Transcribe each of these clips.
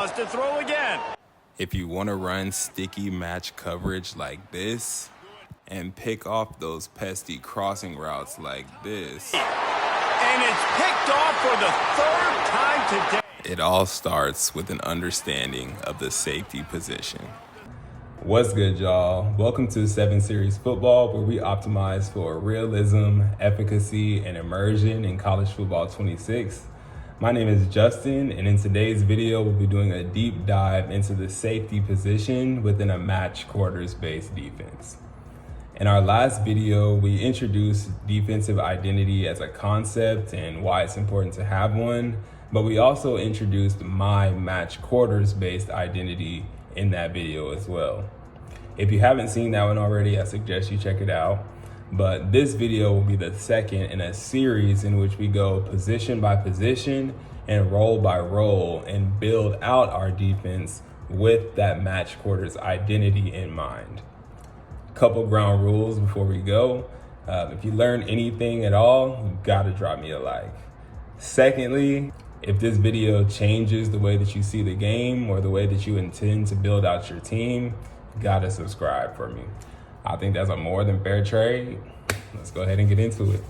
pause to throw again. If you want to run sticky match coverage like this and pick off those pesky crossing routes like this, And it's picked off for the third time today. it all starts with an understanding of the safety position. What's good, y'all? Welcome to 7 Series Football, where we optimize for realism, efficacy, and immersion in college football 26. My name is Justin, and in today's video, we'll be doing a deep dive into the safety position within a match quarters-based defense. In our last video, we introduced defensive identity as a concept and why it's important to have one, but we also introduced my match quarters-based identity in that video as well. If you haven't seen that one already, I suggest you check it out. But this video will be the second in a series in which we go position by position and role by role and build out our defense with that match quarters identity in mind. Couple ground rules before we go. If you learn anything at all, you gotta drop me a like. Secondly, if this video changes the way that you see the game or the way that you intend to build out your team, you gotta subscribe for me. I think that's a more than fair trade. Let's go ahead and get into it.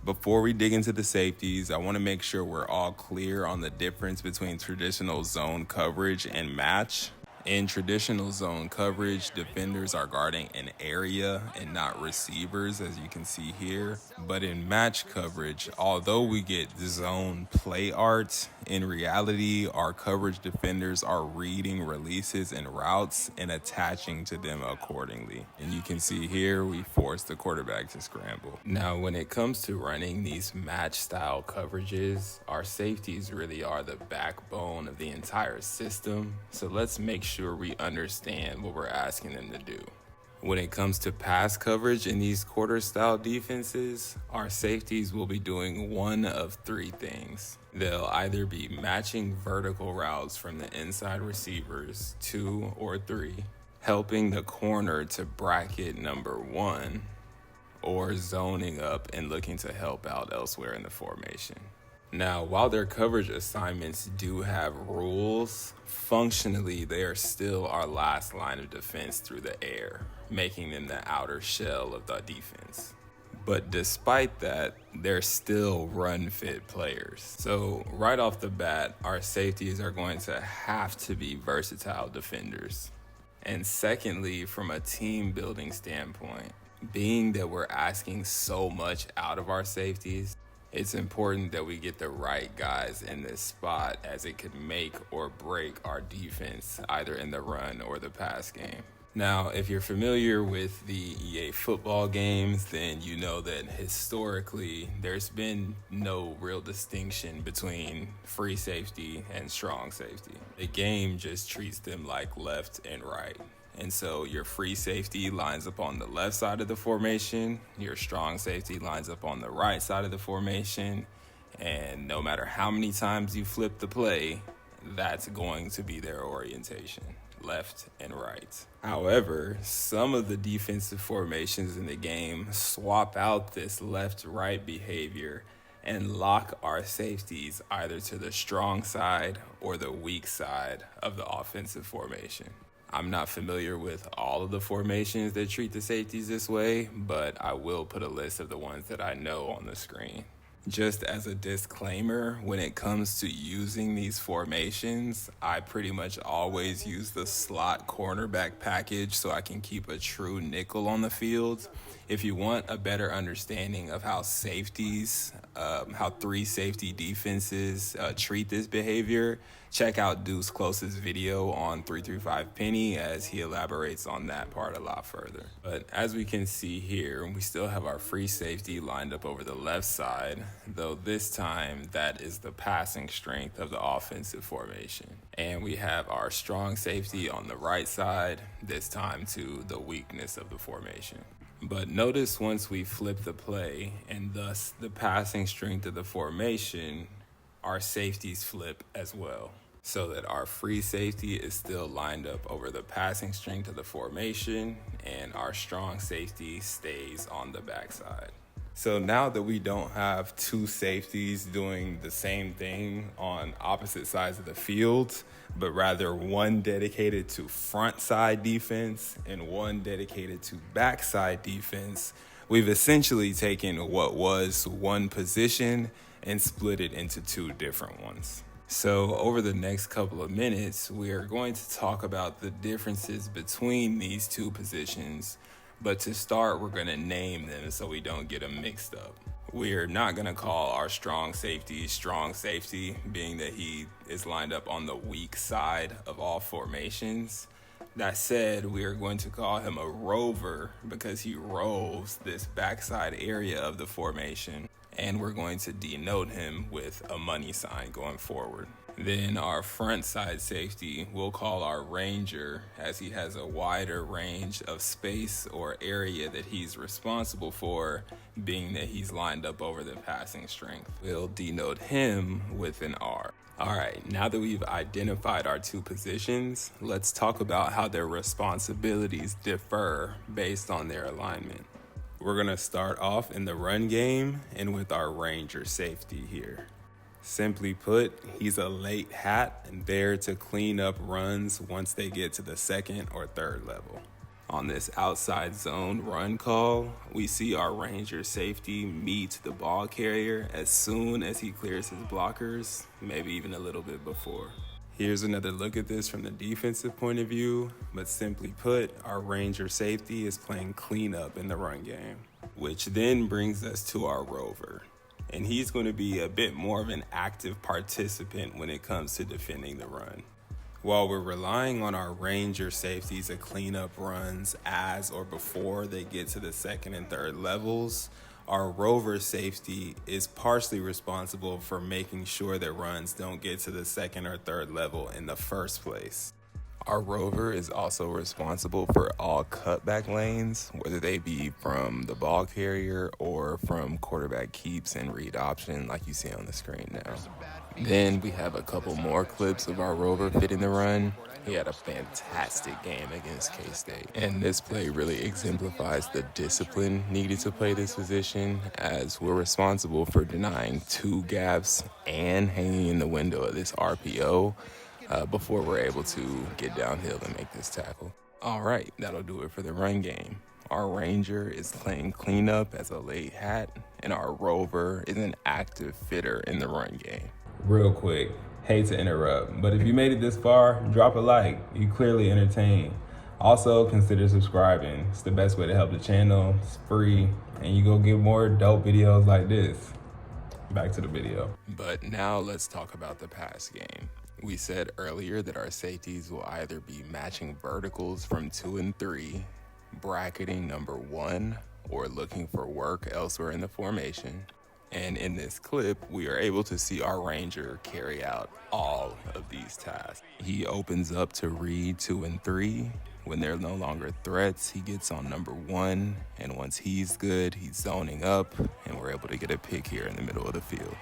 Before we dig into the safeties, I want to make sure we're all clear on the difference between traditional zone coverage and match. In traditional zone coverage, defenders are guarding an area and not receivers, as you can see here. But in match coverage, although we get zone play art, in reality, our coverage defenders are reading releases and routes and attaching to them accordingly. And you can see here, we force the quarterback to scramble. Now, when it comes to running these match style coverages, our safeties really are the backbone of the entire system. So let's make sure we understand what we're asking them to do. When it comes to pass coverage in these quarter style defenses, our safeties will be doing one of three things. They'll either be matching vertical routes from the inside receivers, 2 or 3, helping the corner to bracket number 1, or zoning up and looking to help out elsewhere in the formation. Now, while their coverage assignments do have rules, functionally they are still our last line of defense through the air, making them the outer shell of the defense. But despite that, they're still run-fit players. So right off the bat, our safeties are going to have to be versatile defenders. And secondly, from a team building standpoint, being that we're asking so much out of our safeties, it's important that we get the right guys in this spot, as it could make or break our defense either in the run or the pass game. Now, if you're familiar with the EA football games, then you know that historically there's been no real distinction between free safety and strong safety. The game just treats them like left and right. And so your free safety lines up on the left side of the formation, your strong safety lines up on the right side of the formation, and no matter how many times you flip the play, that's going to be their orientation, left and right. However, some of the defensive formations in the game swap out this left-right behavior and lock our safeties either to the strong side or the weak side of the offensive formation. I'm not familiar with all of the formations that treat the safeties this way, but I will put a list of the ones that I know on the screen. Just as a disclaimer, when it comes to using these formations, I pretty much always use the slot cornerback package so I can keep a true nickel on the field. If you want a better understanding of how safeties, how 3 safety defenses treat this behavior, check out Deuce Close's video on 335 Penny, as he elaborates on that part a lot further. But as we can see here, we still have our free safety lined up over the left side, though this time that is the passing strength of the offensive formation. And we have our strong safety on the right side, this time to the weakness of the formation. But notice once we flip the play and thus the passing strength of the formation, our safeties flip as well, so that our free safety is still lined up over the passing strength of the formation and our strong safety stays on the backside. So now that we don't have two safeties doing the same thing on opposite sides of the field, but rather one dedicated to front side defense and one dedicated to backside defense, we've essentially taken what was one position and split it into two different ones. So over the next couple of minutes, we are going to talk about the differences between these two positions. But to start, we're going to name them so we don't get them mixed up. We're not going to call our strong safety, being that he is lined up on the weak side of all formations. That said, we are going to call him a rover because he roves this backside area of the formation. And we're going to denote him with a money sign going forward. Then our front side safety we'll call our ranger, as he has a wider range of space or area that he's responsible for, being that he's lined up over the passing strength. We'll denote him with an R. All right, now that we've identified our two positions, let's talk about how their responsibilities differ based on their alignment. We're going to start off in the run game and with our ranger safety here. Simply put, he's a late hat and there to clean up runs once they get to the second or third level. On this outside zone run call, we see our ranger safety meet the ball carrier as soon as he clears his blockers, maybe even a little bit before. Here's another look at this from the defensive point of view, but simply put, our ranger safety is playing cleanup in the run game, which then brings us to our rover. And he's going to be a bit more of an active participant when it comes to defending the run. While we're relying on our ranger safeties to clean up runs as or before they get to the second and third levels, our rover safety is partially responsible for making sure that runs don't get to the second or third level in the first place. Our rover is also responsible for all cutback lanes, whether they be from the ball carrier or from quarterback keeps and read option like you see on the screen now. Then we have a couple more clips of our rover fitting the run. He had a fantastic game against K-State. And this play really exemplifies the discipline needed to play this position, as we're responsible for denying two gaps and hanging in the window of this RPO before we're able to get downhill and make this tackle. All right, that'll do it for the run game. Our ranger is playing cleanup as a late hat, and our rover is an active fitter in the run game. Real quick, hate to interrupt, but if you made it this far, drop a like. You clearly entertained. Also, consider subscribing. It's the best way to help the channel. It's free, and you go get more dope videos like this. Back to the video. But now let's talk about the pass game. We said earlier that our safeties will either be matching verticals from 2 and 3, bracketing number 1, or looking for work elsewhere in the formation. And in this clip, we are able to see our ranger carry out all of these tasks. He opens up to read 2 and 3. When they're no longer threats, he gets on number 1. And once he's good, he's zoning up, and we're able to get a pick here in the middle of the field.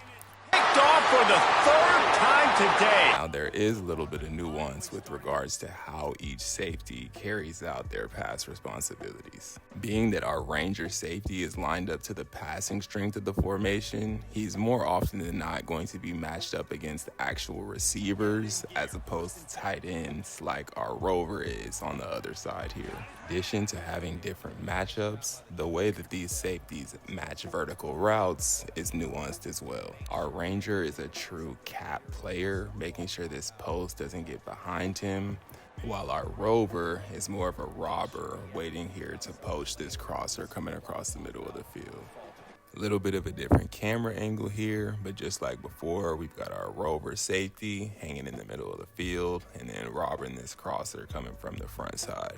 Picked off for the third time today. Now, there is a little bit of nuance with regards to how each safety carries out their pass responsibilities. Being that our ranger safety is lined up to the passing strength of the formation, he's more often than not going to be matched up against actual receivers as opposed to tight ends like our rover is on the other side here. In addition to having different matchups, the way that these safeties match vertical routes is nuanced as well. Our ranger is a true cap player, making sure this post doesn't get behind him, while our rover is more of a robber, waiting here to poach this crosser coming across the middle of the field. A little bit of a different camera angle here, but just like before, we've got our rover safety hanging in the middle of the field and then robbing this crosser coming from the front side.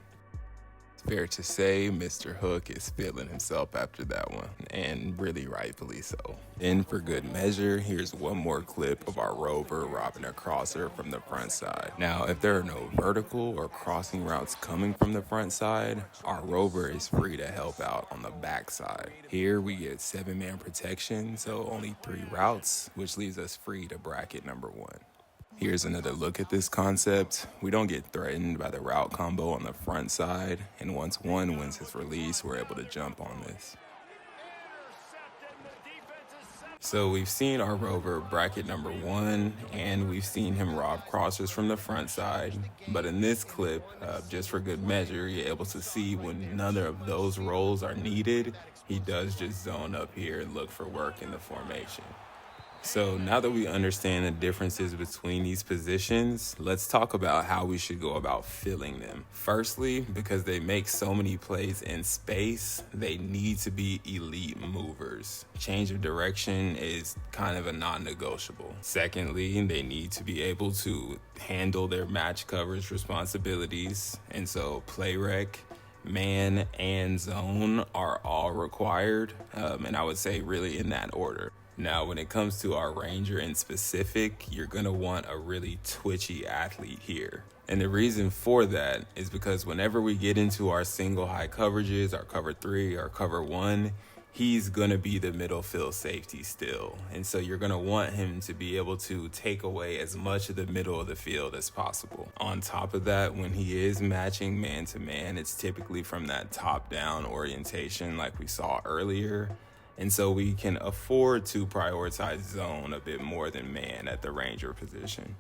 Fair to say, Mr. Hook is feeling himself after that one, and really rightfully so. And for good measure, here's one more clip of our rover robbing a crosser from the front side. Now, if there are no vertical or crossing routes coming from the front side, our rover is free to help out on the back side. Here we get 7-man protection, so only 3 routes, which leaves us free to bracket number 1. Here's another look at this concept. We don't get threatened by the route combo on the front side, and once one wins his release, we're able to jump on this. So we've seen our rover bracket number 1, and we've seen him rob crossers from the front side. But in this clip, just for good measure, you're able to see when none of those roles are needed, he does just zone up here and look for work in the formation. So now that we understand the differences between these positions, let's talk about how we should go about filling them. Firstly, because they make so many plays in space, they need to be elite movers. Change of direction is kind of a non-negotiable. Secondly, they need to be able to handle their match coverage responsibilities. And so play rec, man, and zone are all required. And I would say really in that order. Now, when it comes to our ranger in specific, you're going to want a really twitchy athlete here. And the reason for that is because whenever we get into our single high coverages, our cover 3, our cover 1, he's going to be the middle field safety still. And so you're going to want him to be able to take away as much of the middle of the field as possible. On top of that, when he is matching man to man, it's typically from that top down orientation like we saw earlier. And so we can afford to prioritize zone a bit more than man at the ranger position.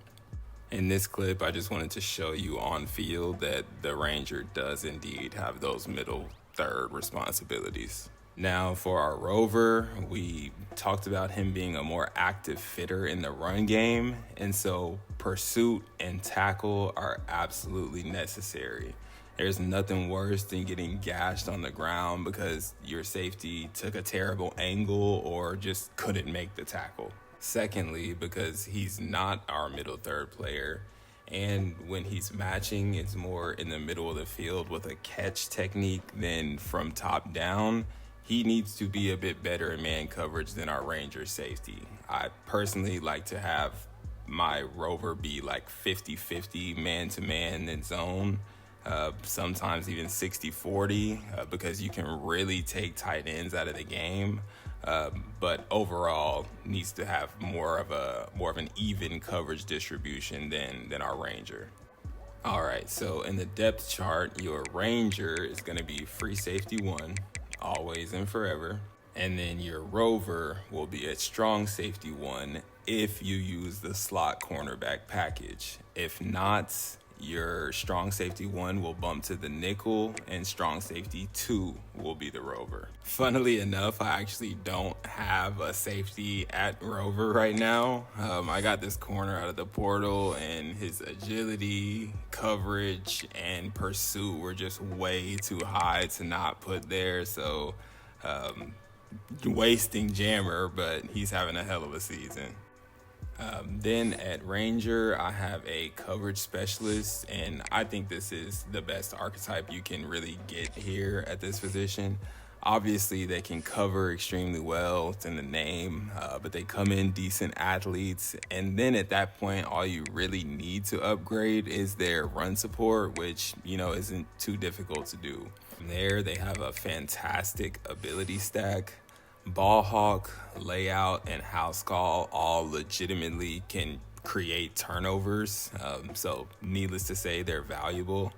In this clip, I just wanted to show you on field that the ranger does indeed have those middle third responsibilities. Now for our rover, we talked about him being a more active fitter in the run game. And so pursuit and tackle are absolutely necessary. There's nothing worse than getting gashed on the ground because your safety took a terrible angle or just couldn't make the tackle. Secondly, because he's not our middle third player, and when he's matching, it's more in the middle of the field with a catch technique than from top down. He needs to be a bit better in man coverage than our ranger safety. I personally like to have my rover be like 50-50 man to man and zone. Sometimes even 60-40 because you can really take tight ends out of the game. But overall needs to have more of an even coverage distribution than our ranger. All right, so in the depth chart, your ranger is going to be free safety 1, always and forever. And then your rover will be a strong safety 1 if you use the slot cornerback package. If not, your strong safety 1 will bump to the nickel and strong safety 2 will be the rover. Funnily enough, I actually don't have a safety at rover right now. I got this corner out of the portal and his agility, coverage, and pursuit were just way too high to not put there. So wasting jammer, but he's having a hell of a season. Then at ranger, I have a coverage specialist, and I think this is the best archetype you can really get here at this position. Obviously, they can cover extremely well. It's in the name, but they come in decent athletes. And then at that point, all you really need to upgrade is their run support, which, isn't too difficult to do. From there, they have a fantastic ability stack. Ball hawk, layout, and house call all legitimately can create turnovers. So needless to say, they're valuable.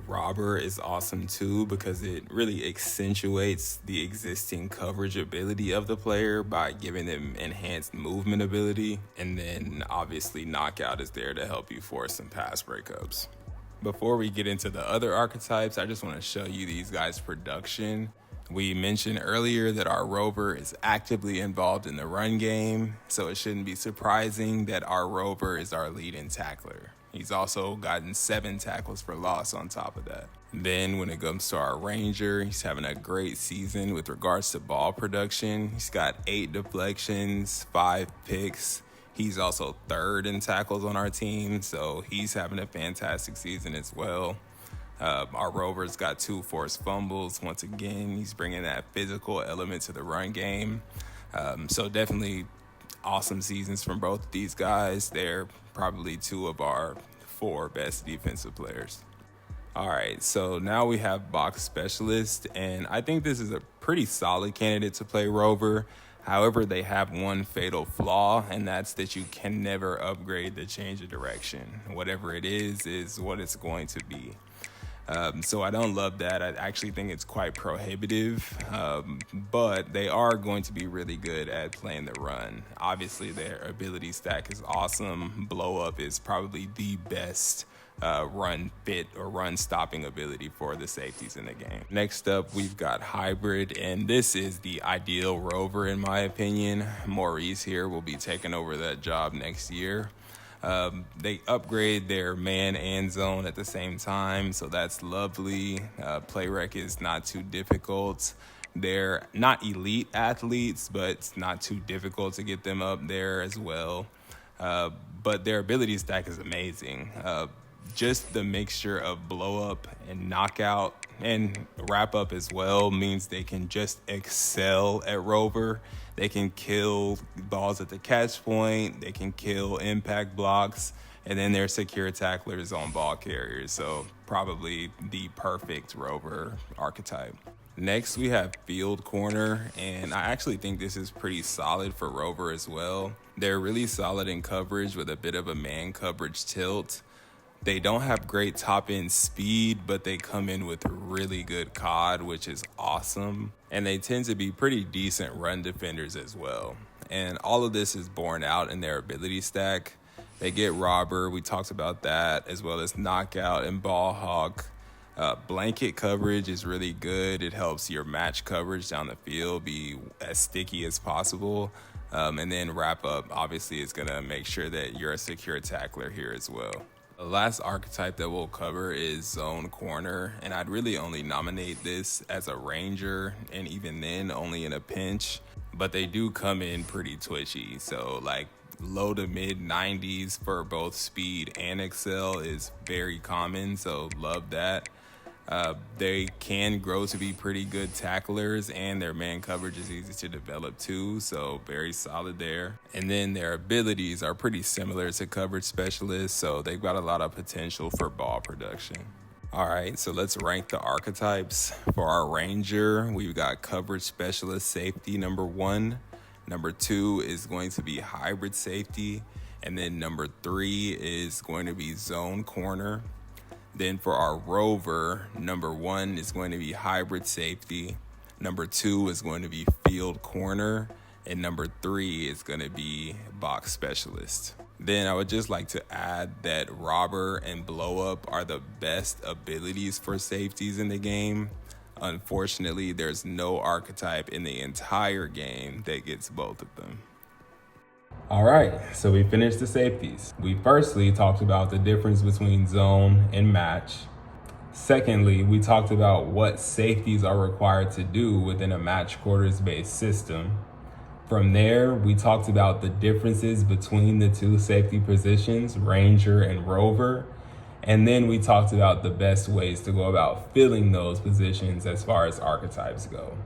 Robber is awesome too because it really accentuates the existing coverage ability of the player by giving them enhanced movement ability. And then obviously knockout is there to help you force some pass breakups. Before we get into the other archetypes, I just want to show you these guys' production. We mentioned earlier that our rover is actively involved in the run game, so it shouldn't be surprising that our rover is our leading tackler. He's also gotten 7 tackles for loss on top of that. Then when it comes to our ranger, he's having a great season with regards to ball production. He's got 8 deflections, 5 picks. He's also 3rd in tackles on our team, so he's having a fantastic season as well. Our rover's got 2 forced fumbles. Once again, he's bringing that physical element to the run game. So definitely awesome seasons from both of these guys. They're probably 2 of our 4 best defensive players. All right, so now we have box specialist, and I think this is a pretty solid candidate to play rover. However, they have one fatal flaw, and that's that you can never upgrade the change of direction. Whatever it is what it's going to be. So I don't love that. I actually think it's quite prohibitive, but they are going to be really good at playing the run. Obviously, their ability stack is awesome. Blow up is probably the best run fit or run stopping ability for the safeties in the game. Next up, we've got hybrid, and this is the ideal rover in my opinion. Maurice here will be taking over that job next year. They upgrade their man and zone at the same time, so that's lovely. Play rec is not too difficult. They're not elite athletes, but it's not too difficult to get them up there as well. But their ability stack is amazing. Just the mixture of blow up and knockout and wrap up as well means they can just excel at rover. They can kill balls at the catch point, they can kill impact blocks, and then they're secure tacklers on ball carriers. So probably the perfect rover archetype. Next, we have field corner, and I actually think this is pretty solid for rover as well. They're really solid in coverage with a bit of a man coverage tilt. They don't have great top end speed, but they come in with really good COD, which is awesome. And they tend to be pretty decent run defenders as well. And all of this is borne out in their ability stack. They get robber, we talked about that, as well as knockout and ball hawk. Blanket coverage is really good. It helps your match coverage down the field be as sticky as possible. And then wrap up, obviously, is gonna make sure that you're a secure tackler here as well. The last archetype that we'll cover is zone corner, and I'd really only nominate this as a ranger, and even then only in a pinch, but they do come in pretty twitchy. So like low to mid 90s for both speed and excel is very common, so love that. They can grow to be pretty good tacklers, and their man coverage is easy to develop too, so very solid there. And then their abilities are pretty similar to coverage specialists, so they've got a lot of potential for ball production. All right, so let's rank the archetypes. For our ranger, we've got coverage specialist safety number 1. Number 2 is going to be hybrid safety, and then number 3 is going to be zone corner. Then for our rover, number 1 is going to be hybrid safety. Number 2 is going to be field corner. And number 3 is going to be box specialist. Then I would just like to add that robber and blow up are the best abilities for safeties in the game. Unfortunately, there's no archetype in the entire game that gets both of them. All right, so we finished the safeties. We firstly talked about the difference between zone and match. Secondly, we talked about what safeties are required to do within a match quarters-based system. From there, we talked about the differences between the two safety positions, ranger and rover. And then we talked about the best ways to go about filling those positions as far as archetypes go.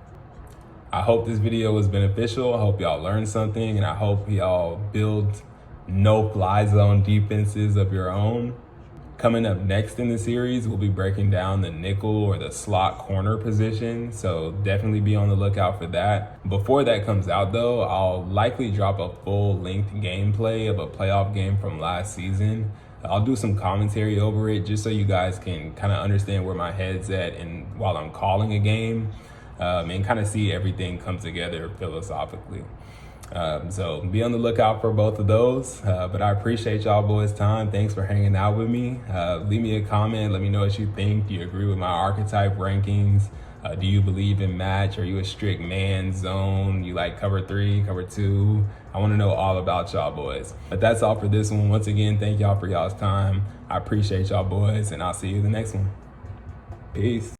I hope this video was beneficial. I hope y'all learned something, and I hope y'all build no-fly zone defenses of your own. Coming up next in the series, we'll be breaking down the nickel or the slot corner position, so definitely be on the lookout for that. Before that comes out though, I'll likely drop a full-length gameplay of a playoff game from last season. I'll do some commentary over it just so you guys can kind of understand where my head's at and while I'm calling a game. And kind of see everything come together philosophically. So be on the lookout for both of those. But I appreciate y'all boys' time. Thanks for hanging out with me. Leave me a comment. Let me know what you think. Do you agree with my archetype rankings? Do you believe in match? Are you a strict man zone? You like cover 3, cover 2? I want to know all about y'all boys. But that's all for this one. Once again, thank y'all for y'all's time. I appreciate y'all boys, and I'll see you in the next one. Peace.